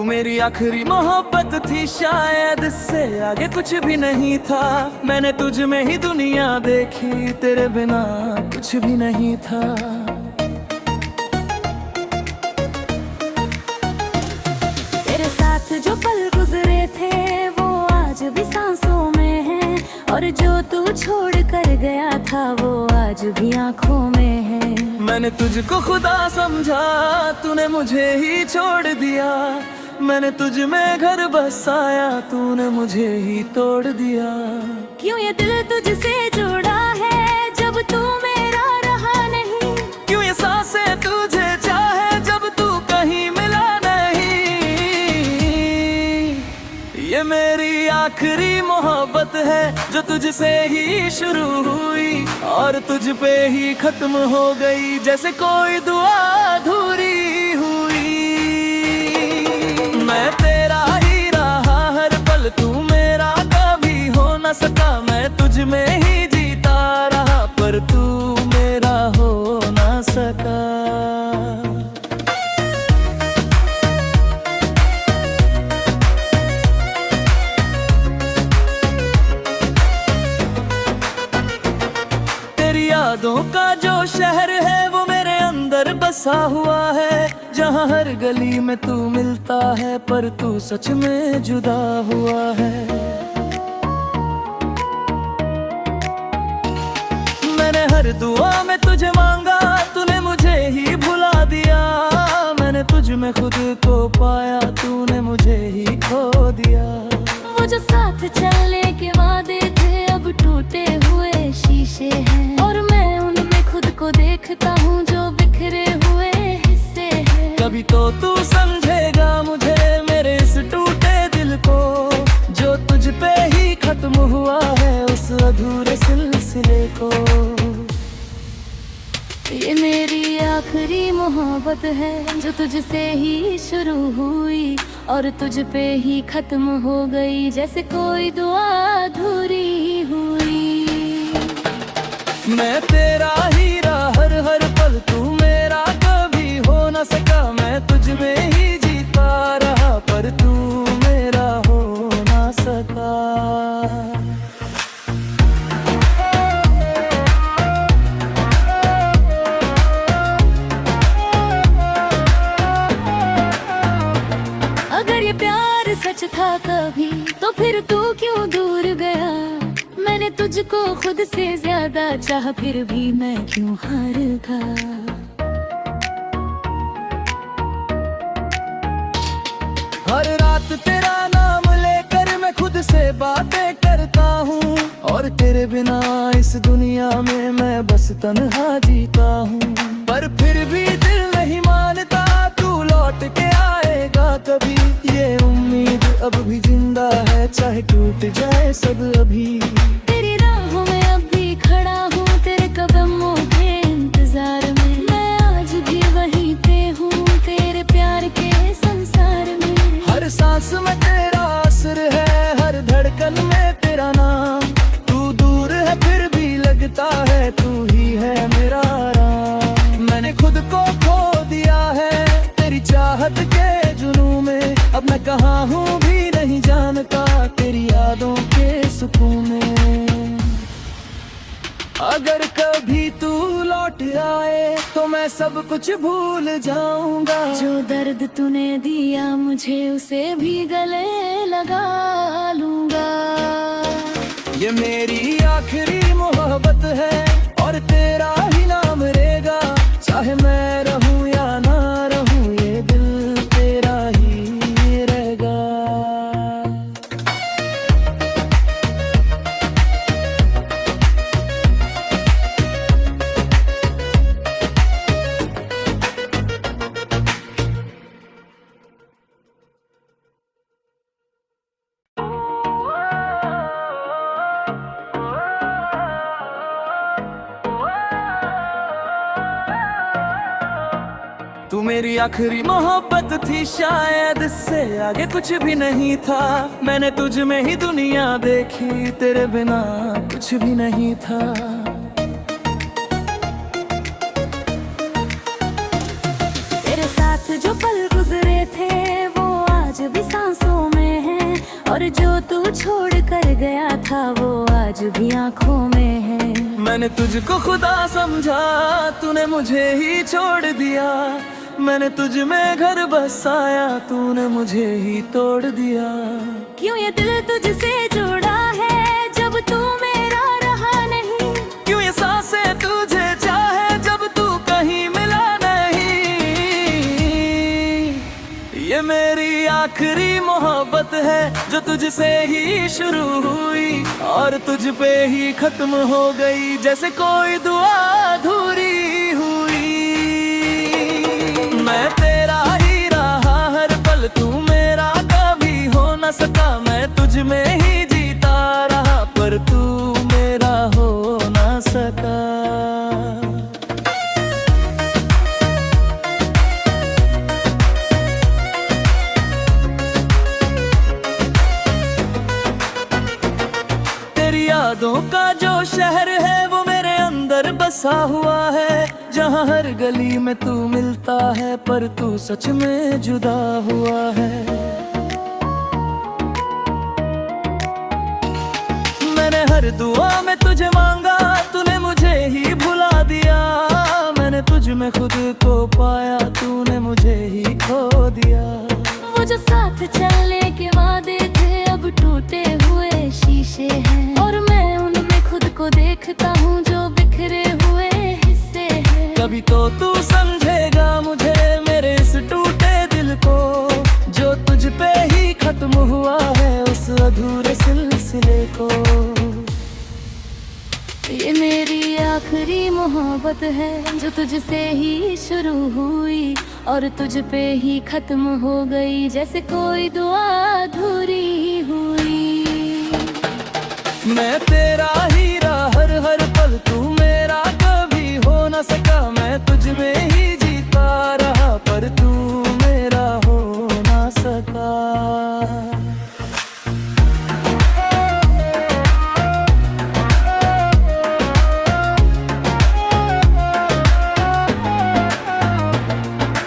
मेरी आखिरी मोहब्बत थी, शायद इससे आगे कुछ भी नहीं था। मैंने तुझ में ही दुनिया देखी, तेरे बिना कुछ भी नहीं था। तेरे साथ जो पल गुजरे थे वो आज भी सांसों में है, और जो तू छोड़ कर गया था वो आज भी आंखों में है। मैंने तुझको खुदा समझा, तूने मुझे ही छोड़ दिया। मैंने तुझ में घर बसाया, तूने मुझे ही तोड़ दिया। क्यों ये दिल तुझसे जुड़ा है जब तू मेरा रहा नहीं? क्यों ये सांसें तुझे चाहे जब तू कहीं मिला नहीं? ये मेरी आखिरी मोहब्बत है जो तुझसे ही शुरू हुई और तुझ पे ही खत्म हो गई, जैसे कोई दुआ अधूरी हुई। मैं तेरा ही रहा हर पल, तू मेरा कभी हो न सका। मैं तुझ में ही जीता रहा पर तू मेरा हो न सका। तेरी यादों का जो शहर है वो मेरे अंदर बसा हुआ है, जहाँ हर गली में तू मिलता है पर तू सच में जुदा हुआ है। मैंने हर दुआ में तुझे मांगा, तूने मुझे ही भुला दिया। मैंने तुझ में खुद को पाया, तूने मुझे ही खो दिया। वो जो साथ चलने के वादे थे अब टूटे हुए शीशे हैं, और मैं उनमें खुद को देखता हूँ जो बिखरे हुए हिस्से हैं। कभी तो तू समझेगा मुझे, मेरे इस टूटे दिल को, जो तुझ पे ही खत्म हुआ है उस अधूरे सिलसिले को। ये मेरी आखिरी मोहब्बत है जो तुझसे ही शुरू हुई और तुझ पे ही खत्म हो गई, जैसे कोई दुआ अधूरी हुई। मैं तेरा ही रहा हर पल, तू मेरा कभी हो न सका। मैं तुझ में ही जीता रहा पर तू मेरा हो न सका। अगर ये प्यार सच था कभी तो फिर तू क्यों दूर गया? मैंने तुझको खुद से ज्यादा चाहा, फिर भी मैं क्यों हार गया? हर रात तेरा नाम लेकर मैं खुद से बातें करता हूँ, और तेरे बिना इस दुनिया में मैं बस तन्हा जीता हूँ। पर फिर भी दिल नहीं मानता तू लौट के आएगा कभी। ये उम्मीद अब भी जिंदा है, चाहे टूट जाए सब अभी। तेरी राहों में अब भी खड़ा हूँ, तेरे कदमों के इंतजार में। मैं आज भी वहीं पे हूँ, तेरे प्यार के संसार में। हर सांस में तेरा असर है, हर धड़कन में तेरा नाम। तू दूर है फिर भी लगता है तू ही है मेरा आराम। मैंने खुद को खो दिया है तेरी चाहत के जुनून में। अब मैं कहाँ हूँ भी नहीं जानता तेरी यादों के सुकून में। अगर कभी तू लौट आए तो मैं सब कुछ भूल जाऊंगा। जो दर्द तूने दिया मुझे उसे भी गले लगा लूंगा। ये मेरी आखिरी मोहब्बत है और तेरा ही नाम रहेगा, चाहे मैं रहूं या ना रहूं ये दिल तेरा ही रहेगा। तू मेरी आखिरी मोहब्बत थी, शायद इससे आगे कुछ भी नहीं था। मैंने तुझ में ही दुनिया देखी, तेरे बिना कुछ भी नहीं था। तेरे साथ जो पल गुजरे थे वो आज आज भी सांसों में है, और जो तू छोड़ कर गया था वो आज भी आँखों में है। मैंने तुझको खुदा समझा, तूने मुझे ही छोड़ दिया। मैंने तुझ में घर बसाया, तूने मुझे ही तोड़ दिया। क्यों ये दिल तुझसे जुड़ा है जब तू मेरा रहा नहीं? क्यों ये सांसें तुझे चाहे जब तू कहीं मिला नहीं? ये मेरी आखिरी मोहब्बत है जो तुझसे ही शुरू हुई और तुझ पे ही खत्म हो गई, जैसे कोई दुआ अधूरी हुई। मैं तेरा ही रहा हर पल, तू मेरा कभी हो न सका। मैं तुझ में ही जीता रहा पर तू मेरा हो न सका। तेरी यादों का जो शहर है वो मेरे अंदर बसा हुआ है, जहाँ हर गली में तू मिलता है पर तू सच में जुदा हुआ है। मैंने हर दुआ में तुझे मांगा, तूने मुझे ही भुला दिया। मैंने तुझ में खुद को पाया, तूने मुझे ही खो दिया। वो जो साथ चलने के वादे थे अब टूटे हुए शीशे हैं, और मैं उनमें खुद को देखता हूँ जो बिखरे हुए हिस्से हैं। कभी तो तू समझेगा मुझे, मेरे इस टूटे दिल को जो तुझ पे ही खत्म हुआ है, उस अधूरे सिलसिले को। ये मेरी आखिरी मोहब्बत है जो तुझसे ही शुरू हुई और तुझ पे ही खत्म हो गई, जैसे कोई दुआ अधूरी हुई। मैं तेरा ही रहा हर पल, तू मेरा कभी हो न सका। मैं तुझ में ही जीता रहा पर तू मेरा हो न सका।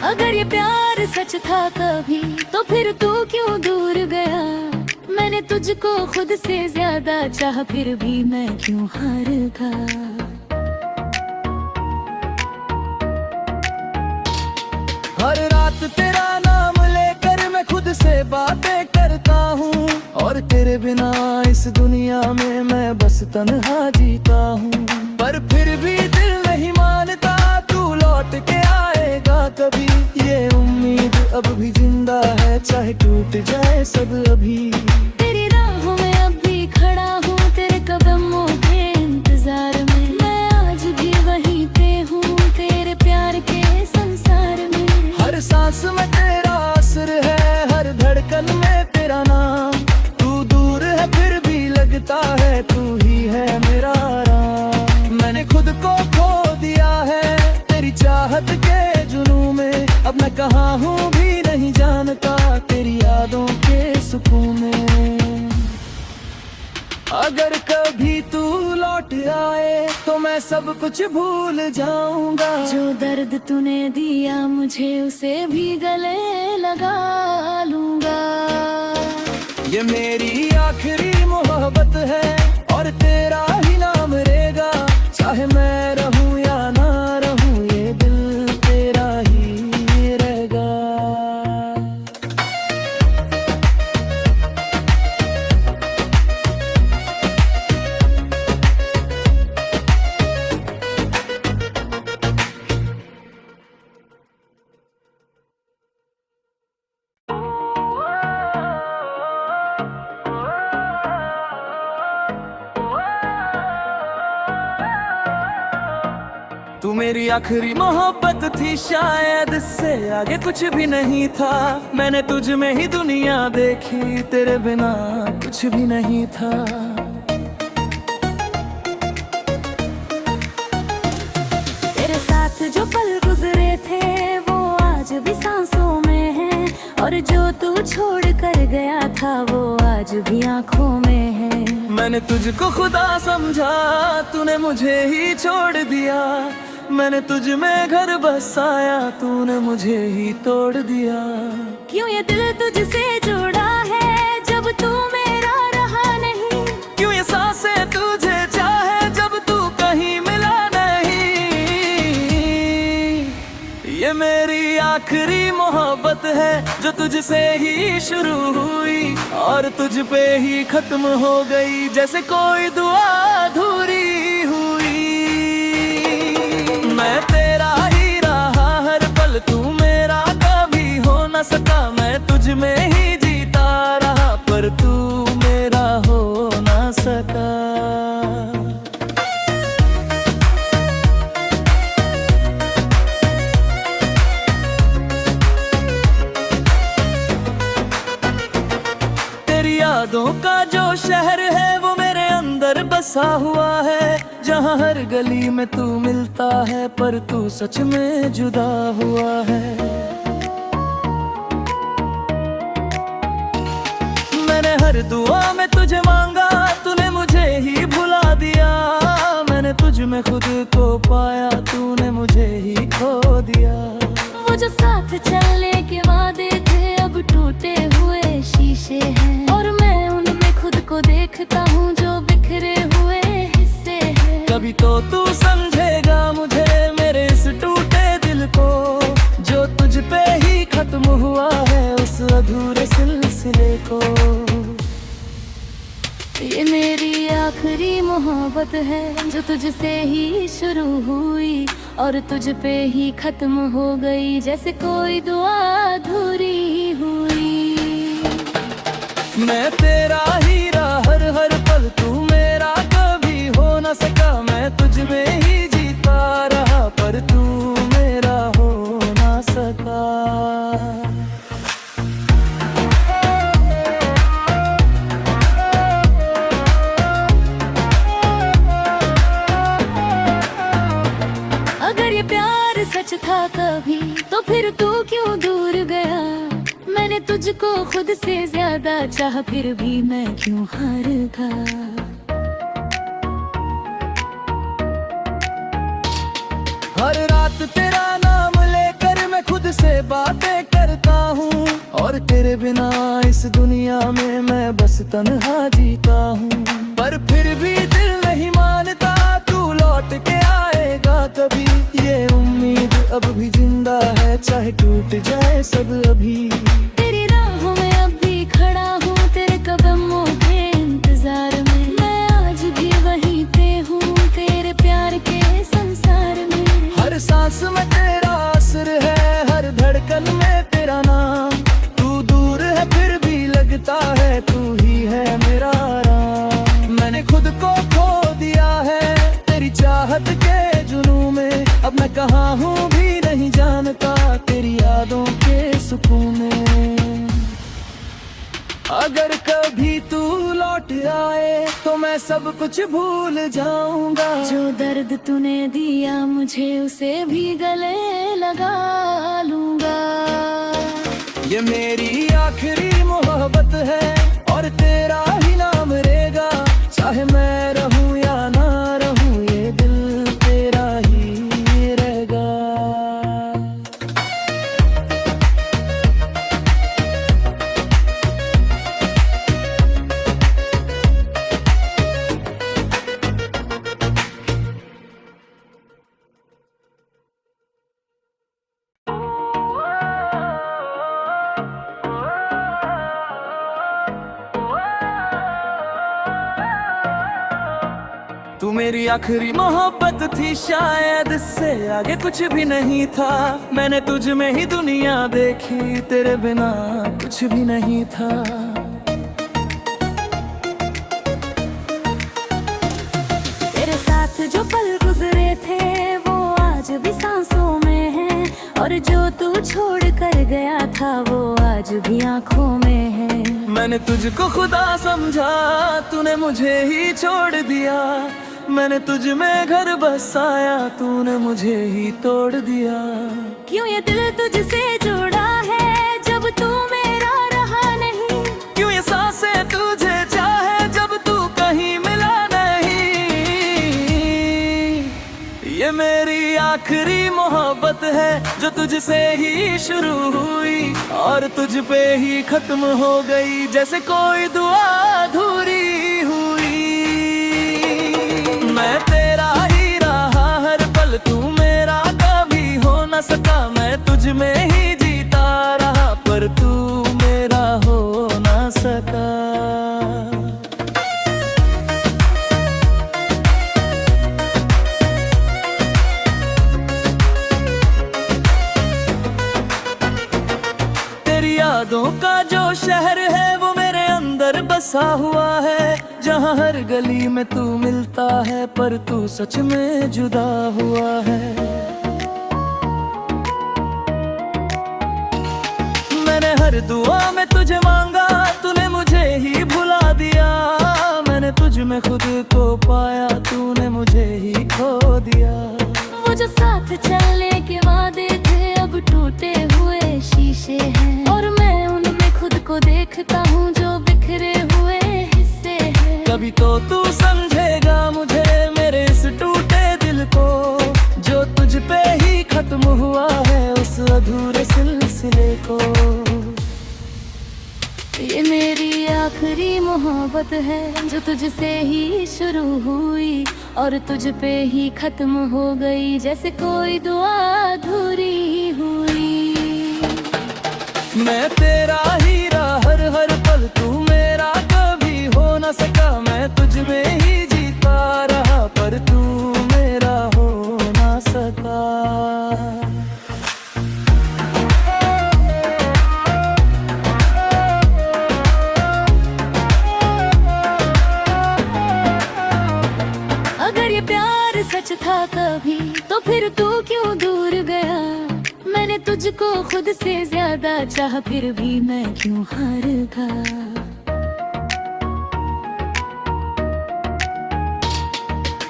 अगर ये प्यार सच था कभी तो फिर तू क्यों दूर गया? मैंने तुझको खुद से ज्यादा चाहा फिर भी मैं क्यों हार गया? हर रात तेरा नाम लेकर मैं खुद से बातें करता हूँ, और तेरे बिना इस दुनिया में मैं बस तन्हा जीता हूँ। पर फिर भी दिल नहीं मानता तू लौट के आएगा कभी। ये उम्मीद अब भी जिंदा है, चाहे टूट जाए सब अभी। तेरी राहों में अब भी खड़ा हूँ, तेरे कदमों के इंतजार में। मैं आज भी वहीं पे हूँ तेरे प्यार के संसार में। हर सांस में तेरा असर है, हर धड़कन में तेरा नाम। तू दूर है फिर भी लगता है तू ही है मेरा आराम। मैंने खुद को खो दिया है तेरी चाहत के जुनून में। अब मैं कहाँ हूँ भी नहीं जानता तेरी यादों के सुकून में। अगर कभी तू लौट आए तो मैं सब कुछ भूल जाऊंगा। जो दर्द तूने दिया मुझे उसे भी गले लगा लूंगा। ये मेरी आखिरी मोहब्बत है और तेरा ही नाम रहेगा। चाहे मैं रहूं या ना रहूं ये दिल तेरा ही रहेगा। तू मेरी आखिरी मोहब्बत थी, शायद इससे आगे कुछ भी नहीं था। मैंने तुझ में ही दुनिया देखी, तेरे बिना कुछ भी नहीं था। तेरे साथ जो पल गुजरे थे वो आज भी सांसों में है, और जो तू छोड़ कर गया था वो आज भी आँखों में है। मैंने तुझको खुदा समझा, तूने मुझे ही छोड़ दिया। मैंने तुझ में घर बसाया, तूने मुझे ही तोड़ दिया। क्यों ये दिल तुझसे जुड़ा है जब तू मेरा रहा नहीं? क्यों ये सांसें तुझे चाहे जब तू कहीं मिला नहीं? ये मेरी आखिरी मोहब्बत है जो तुझसे ही शुरू हुई और तुझ पे ही खत्म हो गई, जैसे कोई दुआ अधूरी हुई। मैं तेरा ही रहा हर पल, तू मेरा कभी हो न सका। मैं तुझ में ही जीता रहा पर तू मेरा हो न सका। तेरी यादों का जो शहर है वो मेरे अंदर बसा हुआ है, जहाँ हर गली में तू मिलता है पर तू सच में जुदा हुआ है। मैंने हर दुआ में तुझे मांगा, तूने मुझे ही भुला दिया। मैंने तुझ में खुद को पाया, तूने मुझे ही खो दिया। वो जो साथ चलने के वादे थे अब टूटे हुए शीशे हैं, और मैं उनमें खुद को देखता हूँ जो बिखरे हुए हिस्से हैं। कभी तो तू समझेगा मुझे, मेरे इस टूटे दिल को जो तुझ पे ही खत्म हुआ है, उस अधूरे सिलसिले को। ये मेरी आखिरी मोहब्बत है जो तुझसे ही शुरू हुई और तुझ पे ही खत्म हो गई, जैसे कोई दुआ अधूरी हुई। मैं तेरा ही रहा हर पल, तू मेरा कभी हो न सका। मैं तुझ में ही जीता रहा पर तू मेरा हो न सका। अगर ये प्यार सच था कभी तो फिर तू क्यों दूर गया? मैंने तुझको खुद से ज्यादा चाहा, फिर भी मैं क्यों हार गया? हर रात तेरा नाम लेकर मैं खुद से बातें करता हूँ, और तेरे बिना इस दुनिया में मैं बस तन्हा जीता हूँ। पर फिर भी दिल नहीं मानता तू लौट के आएगा कभी। ये उम्मीद अब भी जिंदा है, चाहे टूट जाए सब अभी। तेरी राहों में अब भी खड़ा हूँ, तेरे कदमों के इंतजार में। मैं आज भी वहीं पे हूँ, तेरे प्यार के संसार में। हर सांस में तेरा असर है, हर धड़कन में तेरा नाम। तू दूर है फिर भी लगता है तू ही है मेरा आराम। मैंने खुद को खो दिया है तेरी चाहत के जुनून में, अब मैं कहाँ हूँ भी नहीं जानता तेरी यादों के सुकून में। अगर कभी तू लौट आए तो मैं सब कुछ भूल जाऊंगा। जो दर्द तूने दिया मुझे उसे भी गले लगा लूंगा। ये मेरी आखिरी मोहब्बत है और तेरा ही नाम रहेगा, चाहे मैं रहूं या ना रहूं ये दिल तेरा ही रहेगा। तू मेरी आखिरी मोहब्बत थी, शायद इससे आगे कुछ भी नहीं था। मैंने तुझ में ही दुनिया देखी, तेरे बिना कुछ भी नहीं था। तेरे साथ जो पल गुजरे थे वो आज भी सांसों में है, और जो तू छोड़ कर गया था वो आज भी आंखों में है। मैंने तुझको खुदा समझा, तूने मुझे ही छोड़ दिया। मैंने तुझ में घर बसाया, तूने मुझे ही तोड़ दिया। क्यों ये दिल तुझसे जुड़ा है जब तू मेरा रहा नहीं? क्यों ये सांसें तुझे चाहे जब तू कहीं मिला नहीं? ये मेरी आखिरी मोहब्बत है जो तुझसे ही शुरू हुई और तुझ पे ही खत्म हो गई, जैसे कोई दुआ अधूरी हुई। मैं तेरा ही रहा हर पल, तू मेरा कभी हो न सका। मैं तुझ में ही जीता रहा पर तू मेरा हो न सका। यादों का जो शहर है वो मेरे अंदर बसा हुआ है, जहाँ हर गली में तू मिलता है पर तू सच में जुदा हुआ है। मैंने हर दुआ में तुझे मांगा, तूने मुझे ही भुला दिया। मैंने तुझ में खुद को पाया, तूने मुझे ही खो दिया। वो जो साथ चलने के वादे थे अब टूटे हुए शीशे हैं, और मैं उनमें खुद को देखता हूँ जो बिखरे हुए हिस्से हैं। कभी तो तू समझेगा मुझे, मेरे इस टूटे दिल को, जो तुझ पे ही खत्म हुआ है उस अधूरे सिलसिले को। ये मेरी आखिरी मोहब्बत है जो तुझसे ही शुरू हुई और तुझ पे ही खत्म हो गई, जैसे कोई दुआ अधूरी हुई। मैं तेरा ही रहा हर पल, तू मेरा कभी हो न सका। मैं तुझ में ही जीता रहा पर तू मेरा हो न सका। अगर ये प्यार सच था कभी तो फिर तू क्यों दूर गया। मैंने तुझको खुद से ज्यादा चाहा फिर भी मैं क्यों हार गया।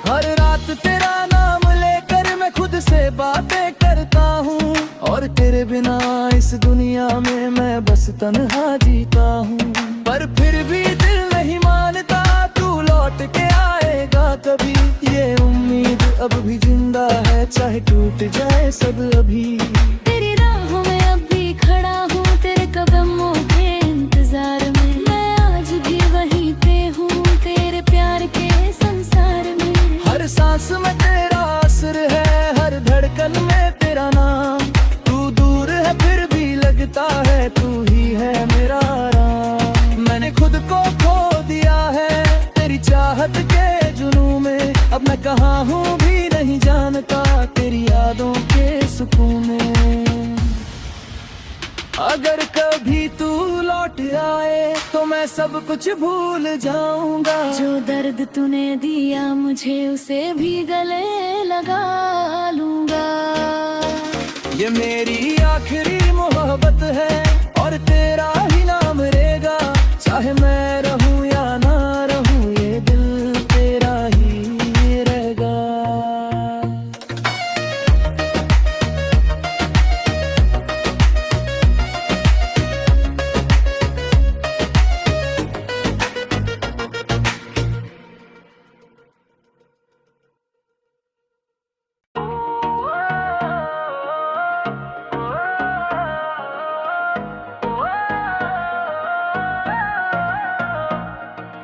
हर रात तेरा नाम लेकर मैं खुद से बातें करता हूँ, और तेरे बिना इस दुनिया में मैं बस तन्हा जीता हूँ। पर फिर भी दिल नहीं मानता तू लौट के आएगा कभी। ये उम्मीद अब भी जिंदा है चाहे टूट जाए सब अभी। तेरी राहों में अब भी खड़ा हूँ, तेरे कदमों के इंतजार में। मैं आज भी वहीं पे हूँ तेरे प्यार के संसार में। हर सांस में तेरा असर है, हर धड़कन में तेरा नाम। तू दूर है फिर भी लगता है तू ही है मेरा आराम। मैंने खुद को खो दिया है तेरी चाहत के जुनून में। अब मैं कहाँ हूँ भी नहीं जानता तेरी यादों के सुकून में। अगर कभी तू लौट आए तो मैं सब कुछ भूल जाऊंगा। जो दर्द तूने दिया मुझे उसे भी गले लगा लूंगा। ये मेरी आखिरी मोहब्बत है और तेरा ही नाम रहेगा। चाहे मैं रहूं या ना रहूं ये दिल तेरा ही रहेगा।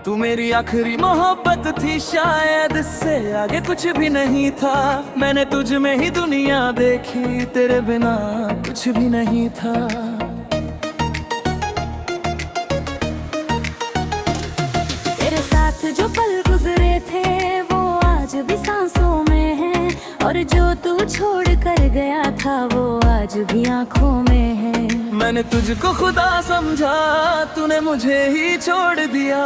तू मेरी आखिरी मोहब्बत थी, शायद इससे आगे कुछ भी नहीं था। मैंने तुझ में ही दुनिया देखी, तेरे बिना कुछ भी नहीं था। तेरे साथ जो पल गुजरे थे वो आज भी सांसों में है, और जो तू छोड़ कर गया था वो आज भी आंखों में है। मैंने तुझको खुदा समझा, तूने मुझे ही छोड़ दिया।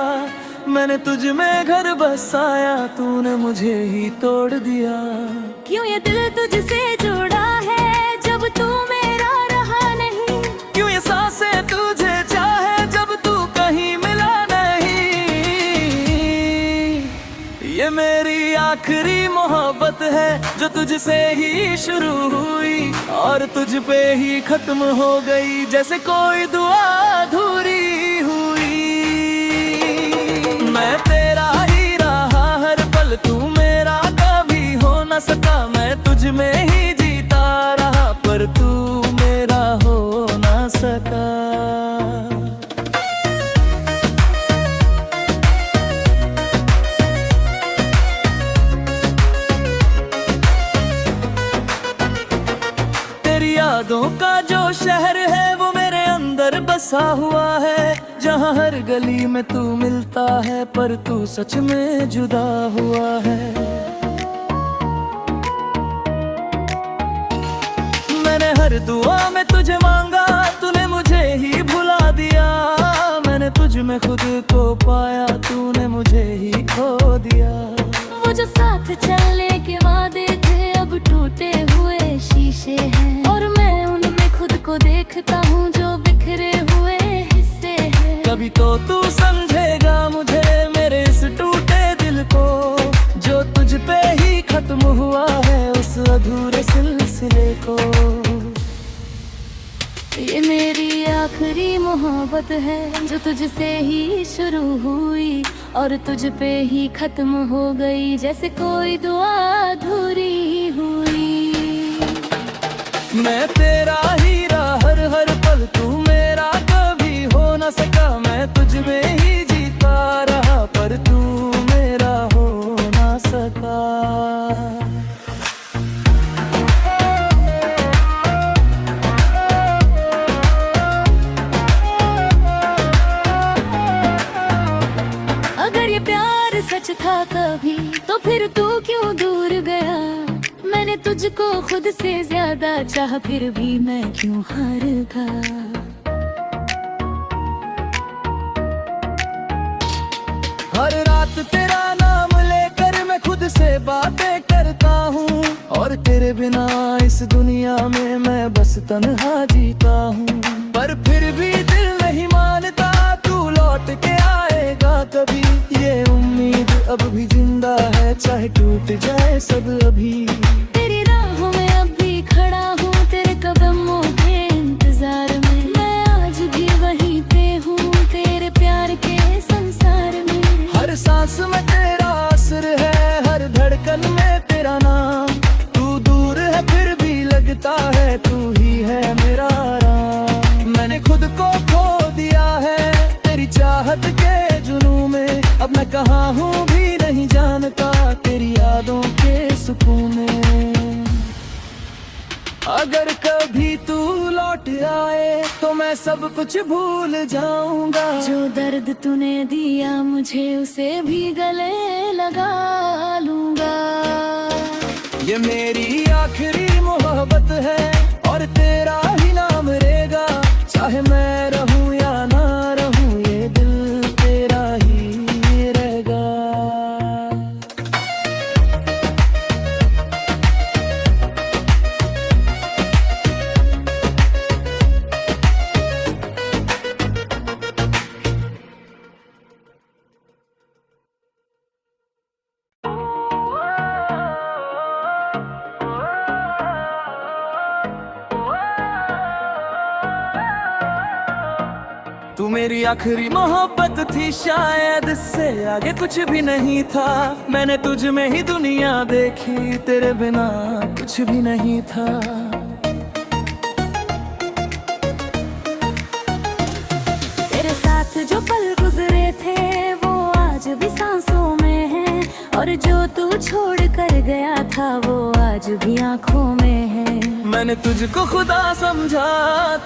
मैंने तुझ में घर बसाया, तूने मुझे ही तोड़ दिया। क्यों ये दिल तुझसे जुड़ा है जब तू मेरा रहा नहीं। क्यों ये सांसें तुझे चाहे जब तू कहीं मिला नहीं। ये मेरी आखिरी मोहब्बत है जो तुझसे ही शुरू हुई और तुझ पे ही खत्म हो गई, जैसे कोई दुआ अधूरी हुई। मैं तेरा ही रहा हर पल, तू मेरा कभी हो न सका। मैं तुझ में ही यादों का जो शहर है वो मेरे अंदर बसा हुआ है, जहाँ हर गली में तू मिलता है पर तू सच में जुदा हुआ है। मैंने हर दुआ में तुझे मांगा, तूने मुझे ही भुला दिया। मैंने तुझ में खुद को पाया, तूने मुझे ही खो दिया। वो जो साथ चलने के वादे थे अब टूटे हुए शीशे हैं, और मैं उनमें खुद को देखता हूँ जो बिखरे हुए हिस्से हैं। कभी तो तू समझेगा मुझे, मेरे इस टूटे दिल को, जो तुझ पे ही खत्म हुआ है उस अधूरे सिलसिले को। ये मेरी आखिरी मोहब्बत है जो तुझसे ही शुरू हुई और तुझ पे ही खत्म हो गई, जैसे कोई दुआ अधूरी हुई। मैं तेरा ही रहा हर हर पल, तू मेरा कभी हो न सका। मैं तुझ में ही जीता रहा पर तू मेरा हो न सका। अगर ये प्यार सच था कभी तो फिर तू क्यों दूर गया। मैंने तुझको खुद से ज्यादा चाहा, फिर भी मैं क्यों हार गया। हर रात तेरा नाम लेकर मैं खुद से बातें करता हूँ, और तेरे बिना इस दुनिया में मैं बस तन्हा जीता हूँ। पर फिर भी दिल नहीं मानता तू लौट के आएगा कभी। ये उम्मीद अब भी जिंदा है, चाहे टूट जाए सब अभी। तेरी राहों में अब भी खड़ा हूँ, तेरे कदमों के इंतजार में। मैं आज भी वहीं पे हूँ, तेरे प्यार के संसार में। हर सांस में तेरा असर है, हर धड़कन में तेरा नाम। तू दूर है फिर भी लगता है तू ही है मेरा आराम। मैंने खुद को खो दिया है तेरी चाहत के जुनून में। अब मैं कहाँ हूँ भी नहीं जानता तेरी यादों के सुकून में। अगर कभी तू लौट आए तो मैं सब कुछ भूल जाऊंगा। जो दर्द तूने दिया मुझे उसे भी गले लगा लूंगा। ये मेरी आखिरी मोहब्बत है और तेरा ही नाम रहेगा। चाहे मैं रहूं या ना रहूं ये दिल तेरा ही रहेगा। तू मेरी आखिरी मोहब्बत थी, शायद इससे आगे कुछ भी नहीं था। मैंने तुझ में ही दुनिया देखी, तेरे बिना कुछ भी नहीं था। तेरे साथ जो पल गुजरे थे वो आज भी सांसों में है, और जो तू छोड़ कर गया था वो आज भी आंखों में है। मैंने तुझको खुदा समझा,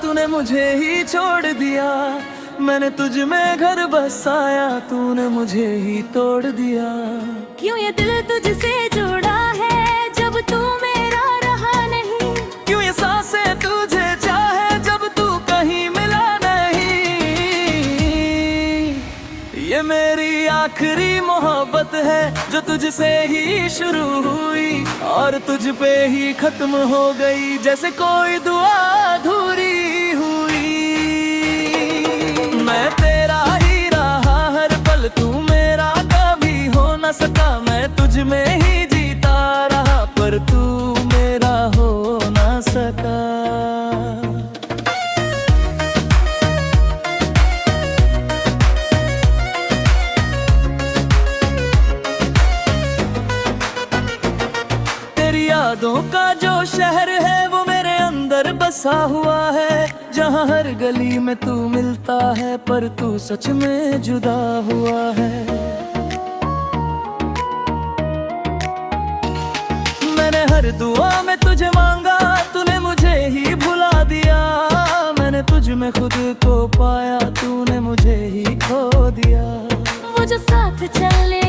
तूने मुझे ही छोड़ दिया। मैंने तुझ में घर बसाया, तूने मुझे ही तोड़ दिया। क्यों ये दिल तुझसे जुड़ा है जब तू मेरा रहा नहीं। क्यों ये सांसें तुझे चाहे जब तू कहीं मिला नहीं। ये मेरी आखिरी मोहब्बत है जो तुझसे ही शुरू हुई और तुझ पे ही खत्म हो गई, जैसे कोई दुआ अधूरी हुई। मैं तेरा ही रहा हर पल, तू मेरा कभी हो न सका। मैं तुझ में ही जीता रहा पर तू मेरा हो न सका। तेरी यादों का जो शहर है वो मेरे अंदर बसा हुआ है, जहाँ हर गली में तू मिलता है पर तू सच में जुदा हुआ है। मैंने हर दुआ में तुझे मांगा, तूने मुझे ही भुला मैं खुद को पाया, तूने मुझे ही खो दिया। वो जो साथ चले